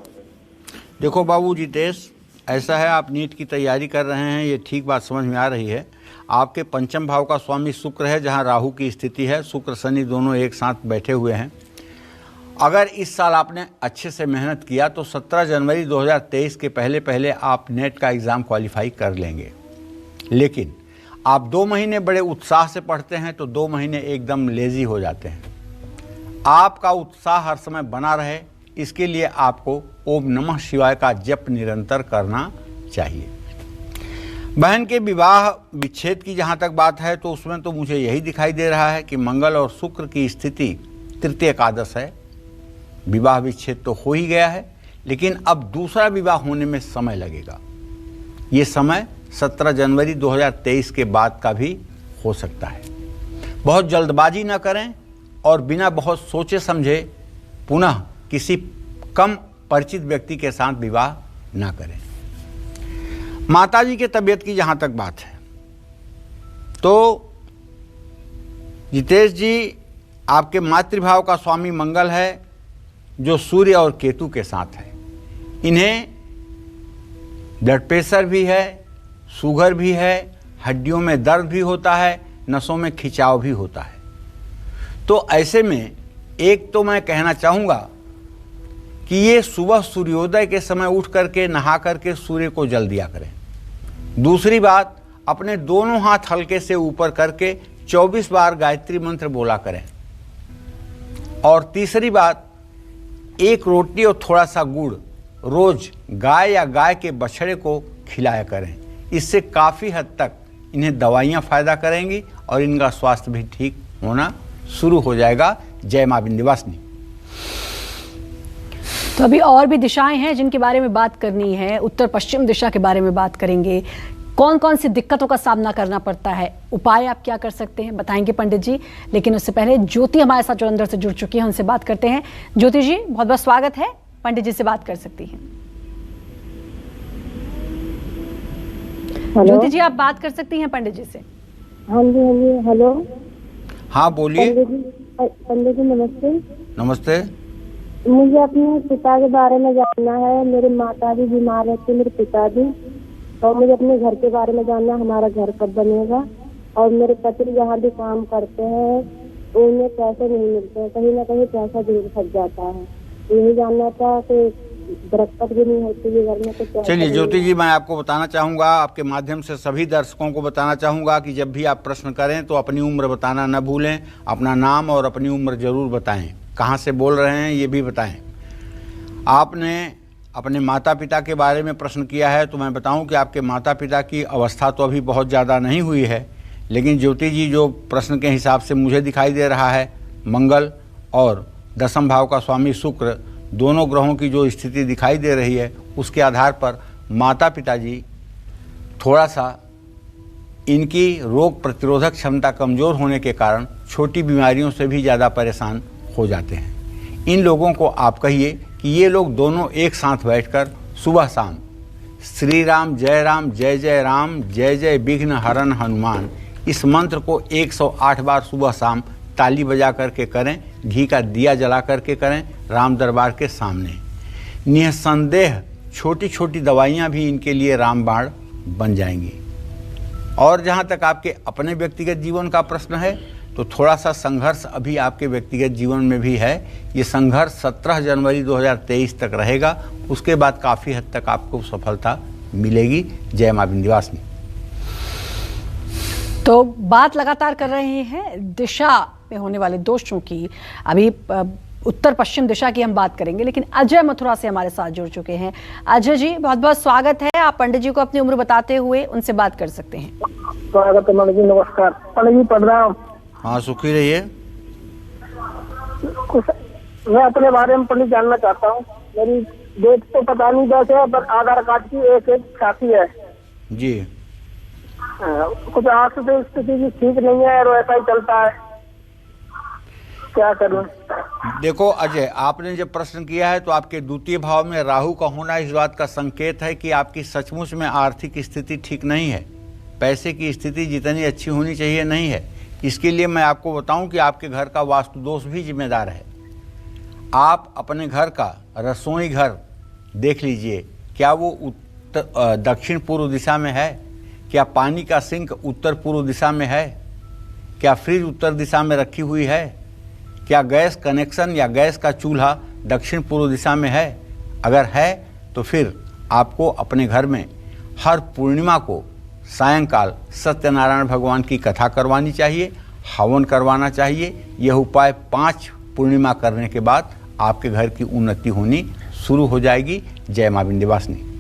देखो बाबू जितेश, ऐसा है, आप नीट की तैयारी कर रहे हैं, ये ठीक बात समझ में आ रही है। आपके पंचम भाव का स्वामी शुक्र है, जहाँ राहु की स्थिति है, शुक्र शनि दोनों एक साथ बैठे हुए हैं। अगर इस साल आपने अच्छे से मेहनत किया तो 17 जनवरी 2023 के पहले आप नेट का एग्ज़ाम क्वालिफाई कर लेंगे। लेकिन आप 2 महीने बड़े उत्साह से पढ़ते हैं तो 2 महीने एकदम लेजी हो जाते हैं। आपका उत्साह हर समय बना रहे, इसके लिए आपको ओम नमः शिवाय का जप निरंतर करना चाहिए। बहन के विवाह विच्छेद की जहाँ तक बात है तो उसमें तो मुझे यही दिखाई दे रहा है कि मंगल और शुक्र की स्थिति तृतीय एकादश है। विवाह विच्छेद तो हो ही गया है, लेकिन अब दूसरा विवाह होने में समय लगेगा। ये समय 17 जनवरी 2023 के बाद का भी हो सकता है। बहुत जल्दबाजी न करें और बिना बहुत सोचे समझे पुनः किसी कम परिचित व्यक्ति के साथ विवाह न करें। माताजी के तबीयत की जहाँ तक बात है तो जितेश जी, आपके मातृभाव का स्वामी मंगल है जो सूर्य और केतु के साथ है। इन्हें ब्लड प्रेशर भी है, शुगर भी है, हड्डियों में दर्द भी होता है, नसों में खिंचाव भी होता है। तो ऐसे में एक तो मैं कहना चाहूँगा कि ये सुबह सूर्योदय के समय उठ करके नहा करके सूर्य को जल दिया करें। दूसरी बात, अपने दोनों हाथ हल्के से ऊपर करके 24 बार गायत्री मंत्र बोला करें। और तीसरी बात, एक रोटी और थोड़ा सा गुड़ रोज गाय या गाय के बछड़े को खिलाया करें। इससे काफ़ी हद तक इन्हें दवाइयाँ फ़ायदा करेंगी और इनका स्वास्थ्य भी ठीक होना शुरू हो जाएगा। जय मां विंध्यवासिनी। तो अभी और भी दिशाएं हैं जिनके बारे में बात करनी है। उत्तर पश्चिम दिशा के बारे में बात करेंगे। कौन कौन सी दिक्कतों का सामना करना पड़ता है, उपाय आप क्या कर सकते हैं, बताएंगे पंडित जी। लेकिन उससे पहले ज्योति हमारे साथ जोरंदर से जुड़ चुकी है, उनसे बात करते हैं। ज्योति जी, बहुत बहुत स्वागत है, पंडित जी से बात कर सकती हैं। ज्योति जी, आप बात कर सकती हैं पंडित जी से। हाँ जी, हेलो। हाँ बोलिए। पंडित जी नमस्ते। नमस्ते। मुझे अपने पिता के बारे में जानना है। मेरे माता जी बीमार रहते, मेरे पिताजी, और मुझे अपने घर के बारे में जानना, हमारा घर कब बनेगा। और मेरे पति जहाँ भी काम करते हैं उन्हें पैसे नहीं मिलते हैं, कहीं ना कहीं पैसा जरूर फंस जाता है। यही जानना था कि बरकत भी नहीं होती है घर में, तो क्या। चलिए ज्योति जी, मैं आपको बताना चाहूँगा, आपके माध्यम से सभी दर्शकों को बताना चाहूँगा कि जब भी आप प्रश्न करें तो अपनी उम्र बताना न भूलें, अपना नाम और अपनी उम्र जरूर बताएं, कहाँ से बोल रहे हैं ये भी बताएं। आपने अपने माता पिता के बारे में प्रश्न किया है, तो मैं बताऊं कि आपके माता पिता की अवस्था तो अभी बहुत ज़्यादा नहीं हुई है, लेकिन ज्योति जी जो प्रश्न के हिसाब से मुझे दिखाई दे रहा है, मंगल और दशम भाव का स्वामी शुक्र दोनों ग्रहों की जो स्थिति दिखाई दे रही है, उसके आधार पर माता पिताजी थोड़ा सा इनकी रोग प्रतिरोधक क्षमता कमज़ोर होने के कारण छोटी बीमारियों से भी ज़्यादा परेशान हो जाते हैं। इन लोगों को आप कहिए कि ये लोग दोनों एक साथ बैठकर सुबह शाम श्री राम जय जय राम, जय जय विघ्न हरन हनुमान, इस मंत्र को 108 बार सुबह शाम ताली बजा करके करें, घी का दिया जला करके करें राम दरबार के सामने। निसंदेह छोटी छोटी दवाइयाँ भी इनके लिए रामबाण बन जाएंगी। और जहाँ तक आपके अपने व्यक्तिगत जीवन का प्रश्न है, तो थोड़ा सा संघर्ष अभी आपके व्यक्तिगत जीवन में भी है। ये संघर्ष 17 जनवरी 2023 तक रहेगा, उसके बाद काफ़ी हद तक आपको सफलता मिलेगी। जय मां विंध्यवासिनी। तो बात लगातार कर रहे हैं दिशा में होने वाले दोषों की। अभी उत्तर पश्चिम दिशा की हम बात करेंगे, लेकिन अजय मथुरा से हमारे साथ जुड़ चुके हैं। अजय जी, बहुत बहुत स्वागत है। आप पंडित जी को अपनी उम्र बताते हुए उनसे बात कर सकते हैं। स्वागत है पंडित जी, नमस्कार। पंडित जी प्रणाम। हाँ, सुखी रहिए। मैं अपने बारे में पंडित जानना चाहता हूँ। मेरी डेट तो पता नहीं कैसे है, पर आधार कार्ड की एक साथी है जी। कुछ आर्थिक स्थिति भी ठीक नहीं है और ऐसा ही चलता है, क्या करूं। देखो अजय, आपने जब प्रश्न किया है तो आपके द्वितीय भाव में राहु का होना इस बात का संकेत है कि आपकी सचमुच में आर्थिक स्थिति ठीक नहीं है। पैसे की स्थिति जितनी अच्छी होनी चाहिए नहीं है। इसके लिए मैं आपको बताऊं कि आपके घर का वास्तु दोष भी जिम्मेदार है। आप अपने घर का रसोई घर देख लीजिए, क्या वो दक्षिण पूर्व दिशा में है? क्या पानी का सिंक उत्तर पूर्व दिशा में है? क्या फ्रिज उत्तर दिशा में रखी हुई है? क्या गैस कनेक्शन या गैस का चूल्हा दक्षिण पूर्व दिशा में है? अगर है तो फिर आपको अपने घर में हर पूर्णिमा को सायंकाल सत्यनारायण भगवान की कथा करवानी चाहिए, हवन करवाना चाहिए। यह उपाय 5 पूर्णिमा करने के बाद आपके घर की उन्नति होनी शुरू हो जाएगी। जय मां विंध्यवासिनी।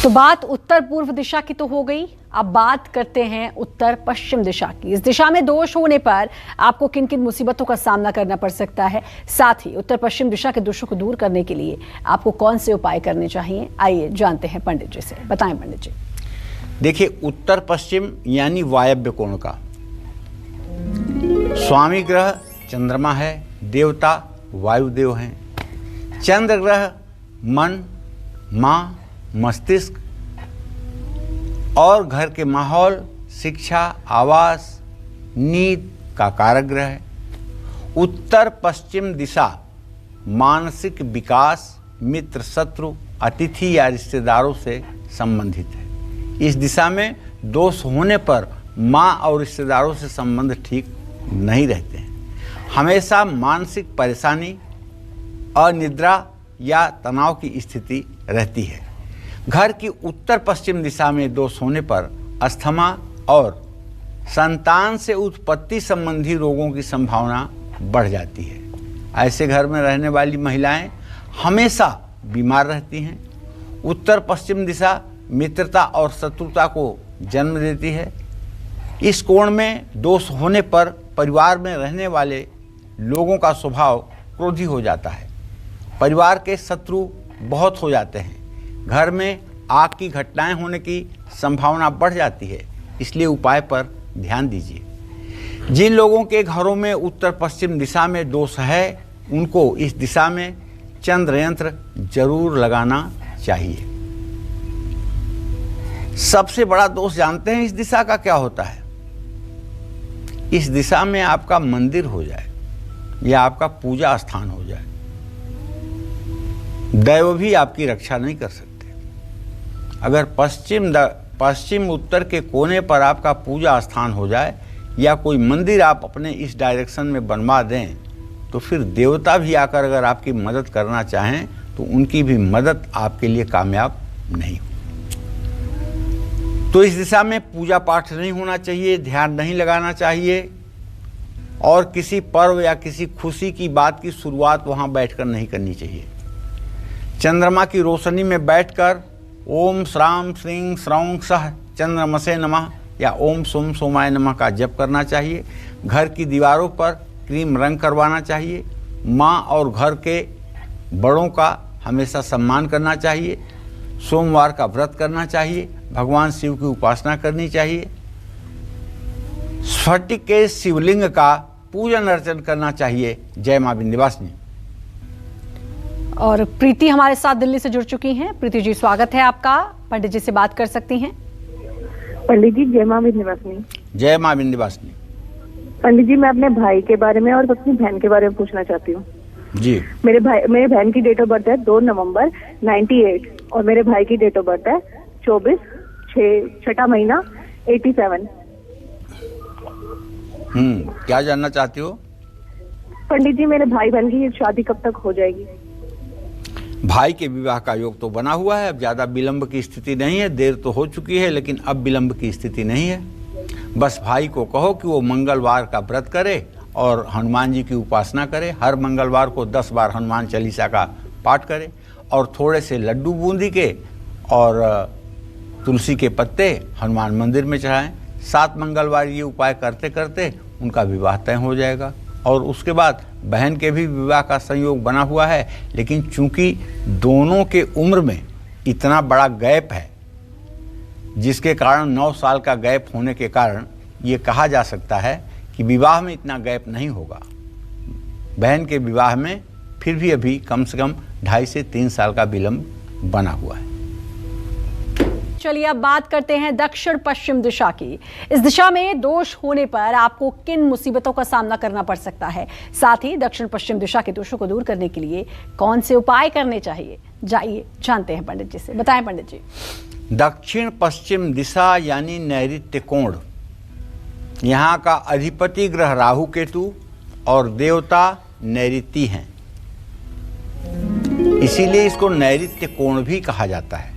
तो बात उत्तर पूर्व दिशा की तो हो गई, अब बात करते हैं उत्तर पश्चिम दिशा की। इस दिशा में दोष होने पर आपको किन किन मुसीबतों का सामना करना पड़ सकता है, साथ ही उत्तर पश्चिम दिशा के दोषों को दूर करने के लिए आपको कौन से उपाय करने चाहिए, आइए जानते हैं पंडित जी से। बताएं पंडित जी। देखिए, उत्तर पश्चिम यानी वायव्य कोण का स्वामी ग्रह चंद्रमा है, देवता वायुदेव हैं। चंद्र ग्रह मन, माँ, मस्तिष्क और घर के माहौल, शिक्षा, आवास, नींद का कारक ग्रह है। उत्तर पश्चिम दिशा मानसिक विकास, मित्र, शत्रु, अतिथि या रिश्तेदारों से संबंधित है। इस दिशा में दोष होने पर माँ और रिश्तेदारों से संबंध ठीक नहीं रहते हैं। हमेशा मानसिक परेशानी, अनिद्रा या तनाव की स्थिति रहती है। घर की उत्तर पश्चिम दिशा में दोष होने पर अस्थमा और संतान से उत्पत्ति संबंधी रोगों की संभावना बढ़ जाती है। ऐसे घर में रहने वाली महिलाएं हमेशा बीमार रहती हैं। उत्तर पश्चिम दिशा मित्रता और शत्रुता को जन्म देती है। इस कोण में दोष होने पर परिवार में रहने वाले लोगों का स्वभाव क्रोधी हो जाता है। परिवार के शत्रु बहुत हो जाते हैं। घर में आग की घटनाएं होने की संभावना बढ़ जाती है, इसलिए उपाय पर ध्यान दीजिए। जिन लोगों के घरों में उत्तर पश्चिम दिशा में दोष है, उनको इस दिशा में चंद्र यंत्र जरूर लगाना चाहिए। सबसे बड़ा दोष जानते हैं इस दिशा का क्या होता है? इस दिशा में आपका मंदिर हो जाए या आपका पूजा स्थान हो जाए, दैव भी आपकी रक्षा नहीं कर सकते। अगर पश्चिम उत्तर के कोने पर आपका पूजा स्थान हो जाए या कोई मंदिर आप अपने इस डायरेक्शन में बनवा दें, तो फिर देवता भी आकर अगर आपकी मदद करना चाहें तो उनकी भी मदद आपके लिए कामयाब नहीं हो। तो इस दिशा में पूजा पाठ नहीं होना चाहिए, ध्यान नहीं लगाना चाहिए, और किसी पर्व या किसी खुशी की बात की शुरुआत वहां बैठकर नहीं करनी चाहिए। चंद्रमा की रोशनी में बैठकर ओम श्राम श्रीं श्रौं सह चंद्रमसे नमः या ओम सोम सोमाय नमः का जप करना चाहिए। घर की दीवारों पर क्रीम रंग करवाना चाहिए। माँ और घर के बड़ों का हमेशा सम्मान करना चाहिए। सोमवार का व्रत करना चाहिए। भगवान शिव की उपासना करनी चाहिए। स्फटिक के शिवलिंग का पूजन अर्चन करना चाहिए। जय मां विंध्यवासिनी। और प्रीति हमारे साथ दिल्ली से जुड़ चुकी हैं। प्रीति जी, स्वागत है आपका। पंडित जी से बात कर सकती हैं। पंडित जी जय मां विंध्यवासिनी। जय मां विंध्यवासिनी। पंडित जी, मैं अपने भाई के बारे में और अपनी बहन के बारे में पूछना चाहती हूँ जी। मेरे बहन की डेट ऑफ बर्थ है 2 नवंबर 98 और मेरे भाई की डेट ऑफ बर्थ है 24/6 महीना 87। क्या जानना चाहती हो? पंडित जी, मेरे भाई बहन की शादी कब तक हो जाएगी? भाई के विवाह का योग तो बना हुआ है। अब ज्यादा विलंब की स्थिति नहीं है। देर तो हो चुकी है, लेकिन अब विलंब की स्थिति नहीं है। बस भाई को कहो कि वो मंगलवार का व्रत करे और हनुमान जी की उपासना करे। हर मंगलवार को 10 बार हनुमान चालीसा का पाठ करे और थोड़े से लड्डू बूंदी के और तुलसी के पत्ते हनुमान मंदिर में चढ़ाएं। 7 मंगलवार ये उपाय करते करते उनका विवाह तय हो जाएगा। और उसके बाद बहन के भी विवाह का संयोग बना हुआ है, लेकिन चूंकि दोनों के उम्र में इतना बड़ा गैप है, जिसके कारण 9 साल का गैप होने के कारण ये कहा जा सकता है कि विवाह में इतना गैप नहीं होगा। बहन के विवाह में फिर भी अभी कम से कम 2.5 से 3 साल का विलंब बना हुआ है। चलिए अब बात करते हैं दक्षिण पश्चिम दिशा की। इस दिशा में दोष होने पर आपको किन मुसीबतों का सामना करना पड़ सकता है, साथ ही दक्षिण पश्चिम दिशा के दोषों को दूर करने के लिए कौन से उपाय करने चाहिए, जाइए जानते हैं पंडित जी से। बताएं पंडित जी। दक्षिण पश्चिम दिशा यानी नैऋत्य कोण, यहाँ का अधिपति ग्रह राहु केतु और देवता नैऋति हैं, इसीलिए इसको नैऋत्य कोण भी कहा जाता है।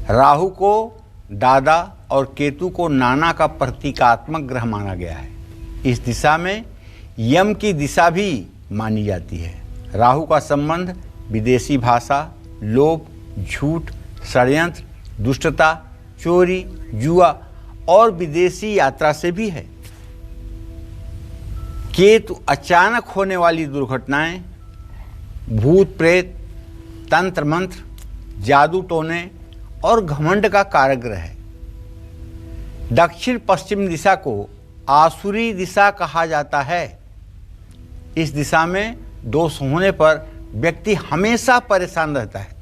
राहु को दादा और केतु को नाना का प्रतीकात्मक ग्रह माना गया है। इस दिशा में यम की दिशा भी मानी जाती है। राहु का संबंध विदेशी भाषा, लोभ, झूठ, षड्यंत्र, दुष्टता, चोरी, जुआ और विदेशी यात्रा से भी है। केतु अचानक होने वाली दुर्घटनाएं, भूत प्रेत, तंत्र मंत्र, जादू टोने और घमंड का कारक ग्रह है। दक्षिण पश्चिम दिशा को आसुरी दिशा कहा जाता है। इस दिशा में दोष होने पर व्यक्ति हमेशा परेशान रहता है।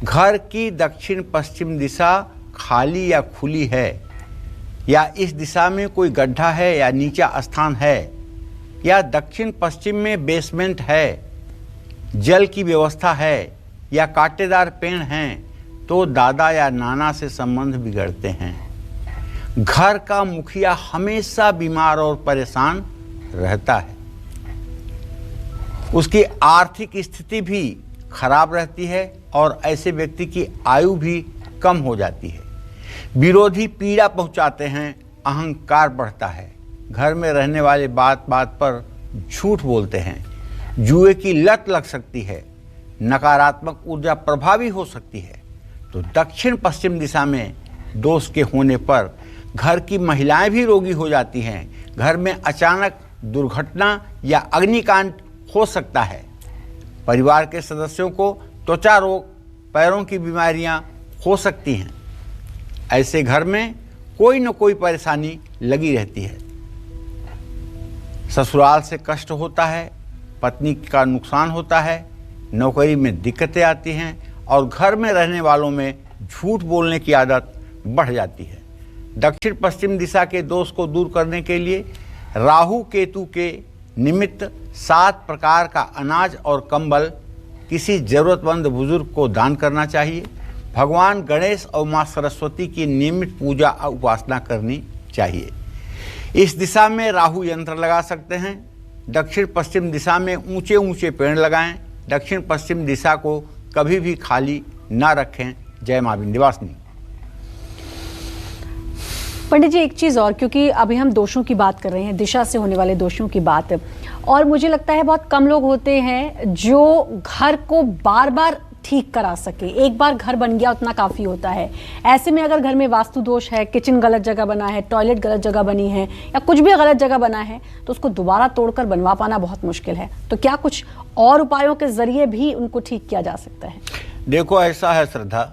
घर की दक्षिण पश्चिम दिशा खाली या खुली है, या इस दिशा में कोई गड्ढा है या नीचा स्थान है, या दक्षिण पश्चिम में बेसमेंट है, जल की व्यवस्था है या कांटेदार पेड़ हैं, तो दादा या नाना से संबंध बिगड़ते हैं। घर का मुखिया हमेशा बीमार और परेशान रहता है। उसकी आर्थिक स्थिति भी खराब रहती है और ऐसे व्यक्ति की आयु भी कम हो जाती है। विरोधी पीड़ा पहुंचाते हैं, अहंकार बढ़ता है। घर में रहने वाले बात बात पर झूठ बोलते हैं। जुए की लत लग सकती है। नकारात्मक ऊर्जा प्रभावी हो सकती है। तो दक्षिण पश्चिम दिशा में दोष के होने पर घर की महिलाएं भी रोगी हो जाती हैं। घर में अचानक दुर्घटना या अग्निकांड हो सकता है। परिवार के सदस्यों को त्वचा रोग, पैरों की बीमारियां, हो सकती हैं। ऐसे घर में कोई न कोई परेशानी लगी रहती है। ससुराल से कष्ट होता है, पत्नी का नुकसान होता है, नौकरी में दिक्कतें आती हैं और घर में रहने वालों में झूठ बोलने की आदत बढ़ जाती है। दक्षिण पश्चिम दिशा के दोष को दूर करने के लिए राहु केतु के निमित्त 7 प्रकार का अनाज और कंबल किसी जरूरतमंद बुजुर्ग को दान करना चाहिए। भगवान गणेश और माँ सरस्वती की नियमित पूजा और उपासना करनी चाहिए। इस दिशा में राहु यंत्र लगा सकते हैं। दक्षिण पश्चिम दिशा में ऊंचे ऊंचे पेड़ लगाएं। दक्षिण पश्चिम दिशा को कभी भी खाली ना रखें। जय मां विंध्यवासिनी। पंडित जी, एक चीज़ और, क्योंकि अभी हम दोषों की बात कर रहे हैं, दिशा से होने वाले दोषों की बात, और मुझे लगता है बहुत कम लोग होते हैं जो घर को बार बार ठीक करा सके। एक बार घर बन गया उतना काफ़ी होता है। ऐसे में अगर घर में वास्तु दोष है, किचन गलत जगह बना है, टॉयलेट गलत जगह बनी है या कुछ भी गलत जगह बना है, तो उसको दोबारा तोड़कर बनवा पाना बहुत मुश्किल है। तो क्या कुछ और उपायों के जरिए भी उनको ठीक किया जा सकता है? देखो, ऐसा है श्रद्धा,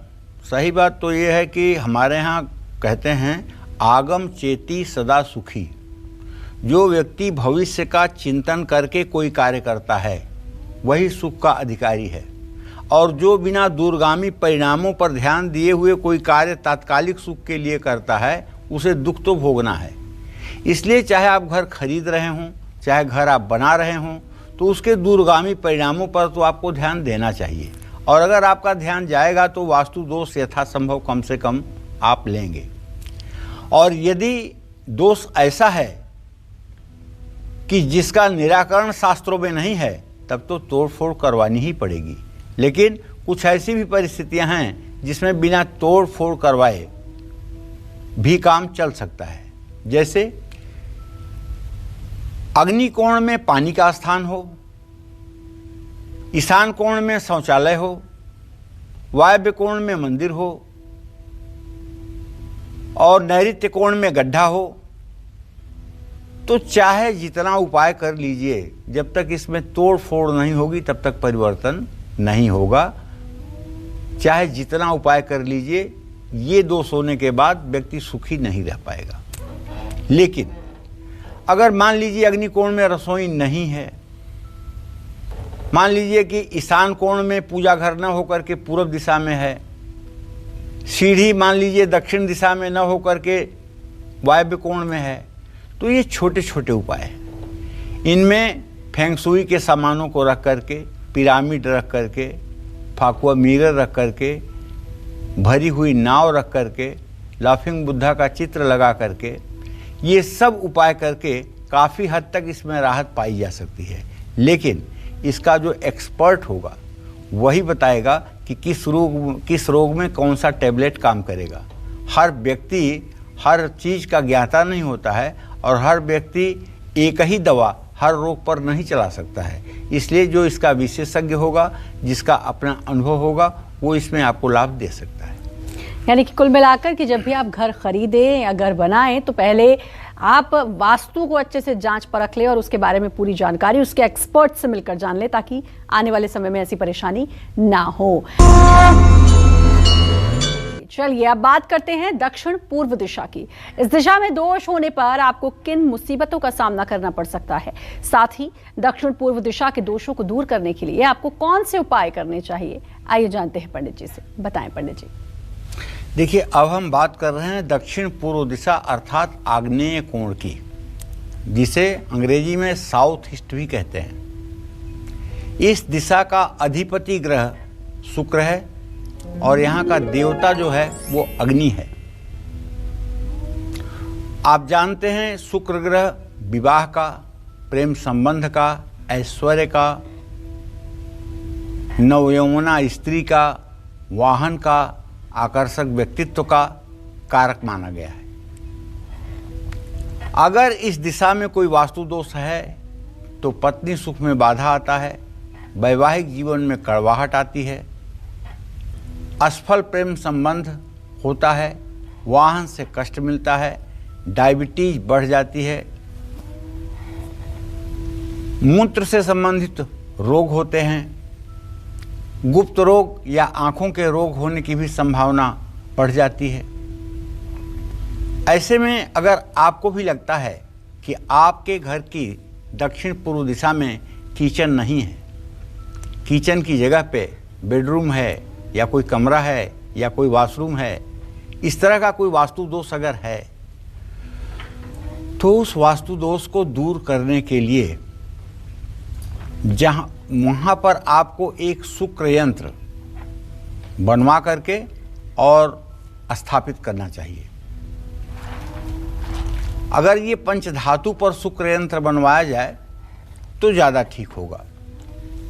सही बात तो ये है कि हमारे यहाँ कहते हैं आगम चेती सदा सुखी। जो व्यक्ति भविष्य का चिंतन करके कोई कार्य करता है वही सुख का अधिकारी है, और जो बिना दूरगामी परिणामों पर ध्यान दिए हुए कोई कार्य तात्कालिक सुख के लिए करता है उसे दुख तो भोगना है। इसलिए चाहे आप घर खरीद रहे हों, चाहे घर आप बना रहे हों, तो उसके दूरगामी परिणामों पर तो आपको ध्यान देना चाहिए। और अगर आपका ध्यान जाएगा तो वास्तु दोष यथासंभव कम से कम आप लेंगे। और यदि दोष ऐसा है कि जिसका निराकरण शास्त्रों में नहीं है, तब तो तोड़फोड़ करवानी ही पड़ेगी। लेकिन कुछ ऐसी भी परिस्थितियां हैं जिसमें बिना तोड़फोड़ करवाए भी काम चल सकता है। जैसे अग्नि कोण में पानी का स्थान हो, ईशान कोण में शौचालय हो, वायव्य कोण में मंदिर हो और नैऋत्य कोण में गड्ढा हो, तो चाहे जितना उपाय कर लीजिए, जब तक इसमें तोड़ फोड़ नहीं होगी तब तक परिवर्तन नहीं होगा। चाहे जितना उपाय कर लीजिए, ये दोष होने के बाद व्यक्ति सुखी नहीं रह पाएगा। लेकिन अगर मान लीजिए अग्निकोण में रसोई नहीं है, मान लीजिए कि ईशान कोण में पूजा घर न होकर के पूर्व दिशा में है, सीढ़ी मान लीजिए दक्षिण दिशा में न होकर के वायव्य कोण में है, तो ये छोटे छोटे उपाय हैं। इनमें फेंगशुई के सामानों को रख करके, पिरामिड रख करके, फाकुआ मिरर रख करके, भरी हुई नाव रख करके, लाफिंग बुद्धा का चित्र लगा करके, ये सब उपाय करके काफ़ी हद तक इसमें राहत पाई जा सकती है। लेकिन इसका जो एक्सपर्ट होगा वही बताएगा कि किस रोग में कौन सा टैबलेट काम करेगा। हर व्यक्ति हर चीज़ का ज्ञाता नहीं होता है और हर व्यक्ति एक ही दवा हर रोग पर नहीं चला सकता है। इसलिए जो इसका विशेषज्ञ होगा, जिसका अपना अनुभव होगा, वो इसमें आपको लाभ दे सकता है। यानी कि कुल मिलाकर कि जब भी आप घर खरीदें या घर बनाएं तो पहले आप वास्तु को अच्छे से जांच परख लें और उसके बारे में पूरी जानकारी उसके एक्सपर्ट से मिलकर जान लें, ताकि आने वाले समय में ऐसी परेशानी ना हो। चलिए अब बात करते हैं दक्षिण पूर्व दिशा की। इस दिशा में दोष होने पर आपको किन मुसीबतों का सामना करना पड़ सकता है, साथ ही दक्षिण पूर्व दिशा के दोषों को दूर करने के लिए आपको कौन से उपाय करने चाहिए, आइए जानते हैं पंडित जी से। बताएं पंडित जी। देखिए, अब हम बात कर रहे हैं दक्षिण पूर्व दिशा अर्थात आग्नेय कोण की, जिसे अंग्रेजी में साउथ ईस्ट भी कहते हैं। इस दिशा का अधिपति ग्रह शुक्र है और यहाँ का देवता जो है वो अग्नि है। आप जानते हैं शुक्र ग्रह विवाह का, प्रेम संबंध का, ऐश्वर्य का, नवयौवना स्त्री का, वाहन का, आकर्षक व्यक्तित्व का कारक माना गया है। अगर इस दिशा में कोई वास्तु दोष है तो पत्नी सुख में बाधा आता है, वैवाहिक जीवन में कड़वाहट आती है, असफल प्रेम संबंध होता है, वाहन से कष्ट मिलता है, डायबिटीज बढ़ जाती है, मूत्र से संबंधित रोग होते हैं, गुप्त रोग या आंखों के रोग होने की भी संभावना बढ़ जाती है। ऐसे में अगर आपको भी लगता है कि आपके घर की दक्षिण पूर्व दिशा में किचन नहीं है, किचन की जगह पे बेडरूम है या कोई कमरा है या कोई वॉशरूम है, इस तरह का कोई वास्तु दोष अगर है तो उस वास्तु दोष को दूर करने के लिए वहाँ पर आपको एक शुक्र यंत्र बनवा करके और स्थापित करना चाहिए। अगर ये पंचधातु पर शुक्र यंत्र बनवाया जाए तो ज़्यादा ठीक होगा,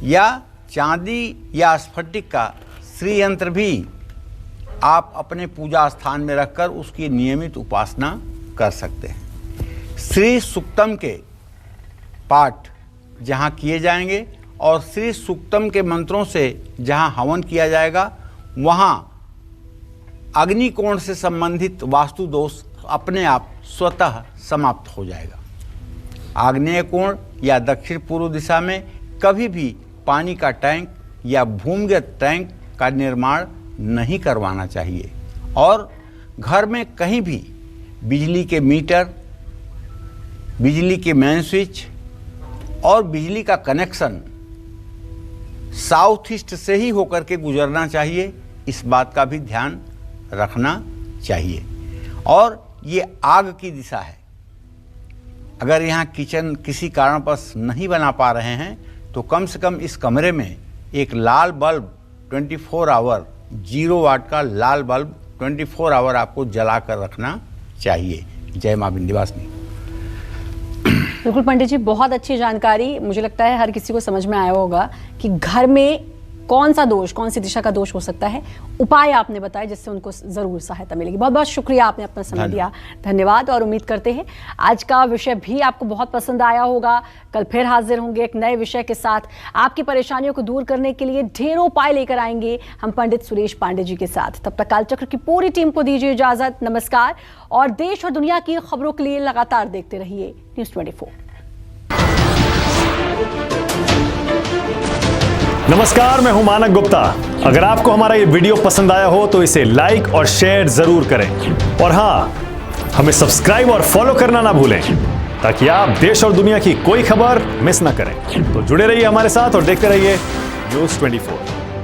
या चांदी या स्फटिक का श्री यंत्र भी आप अपने पूजा स्थान में रखकर उसकी नियमित उपासना कर सकते हैं। श्री सूक्तम के पाठ जहाँ किए जाएंगे और श्री सूक्तम के मंत्रों से जहाँ हवन किया जाएगा, वहाँ अग्निकोण से संबंधित वास्तु दोष अपने आप स्वतः समाप्त हो जाएगा। आग्नेय कोण या दक्षिण पूर्व दिशा में कभी भी पानी का टैंक या भूमिगत टैंक का निर्माण नहीं करवाना चाहिए, और घर में कहीं भी बिजली के मीटर, बिजली के मेन स्विच और बिजली का कनेक्शन साउथ ईस्ट से ही होकर के गुजरना चाहिए। इस बात का भी ध्यान रखना चाहिए। और ये आग की दिशा है, अगर यहाँ किचन किसी कारणवश नहीं बना पा रहे हैं तो कम से कम इस कमरे में एक लाल बल्ब 24 आवर 0 वाट का लाल बल्ब 24 आवर आपको जला कर रखना चाहिए। जय मां विंध्यवासिनी। बिल्कुल पंडित जी, बहुत अच्छी जानकारी। मुझे लगता है हर किसी को समझ में आया होगा कि घर में कौन सा दोष, कौन सी दिशा का दोष हो सकता है। उपाय आपने बताए जिससे उनको जरूर सहायता मिलेगी। बहुत बहुत शुक्रिया, आपने अपना समय दिया, धन्यवाद। और उम्मीद करते हैं आज का विषय भी आपको बहुत पसंद आया होगा। कल फिर हाजिर होंगे एक नए विषय के साथ। आपकी परेशानियों को दूर करने के लिए ढेरों उपाय लेकर आएंगे हम पंडित सुरेश पांडे जी के साथ। तब तक कालचक्र की पूरी टीम को दीजिए इजाजत। नमस्कार, और देश और दुनिया की खबरों के लिए लगातार देखते रहिए न्यूज़ 24। नमस्कार, मैं हूं मानक गुप्ता। अगर आपको हमारा ये वीडियो पसंद आया हो तो इसे लाइक और शेयर जरूर करें, और हां, हमें सब्सक्राइब और फॉलो करना ना भूलें ताकि आप देश और दुनिया की कोई खबर मिस ना करें। तो जुड़े रहिए हमारे साथ और देखते रहिए न्यूज़ 24।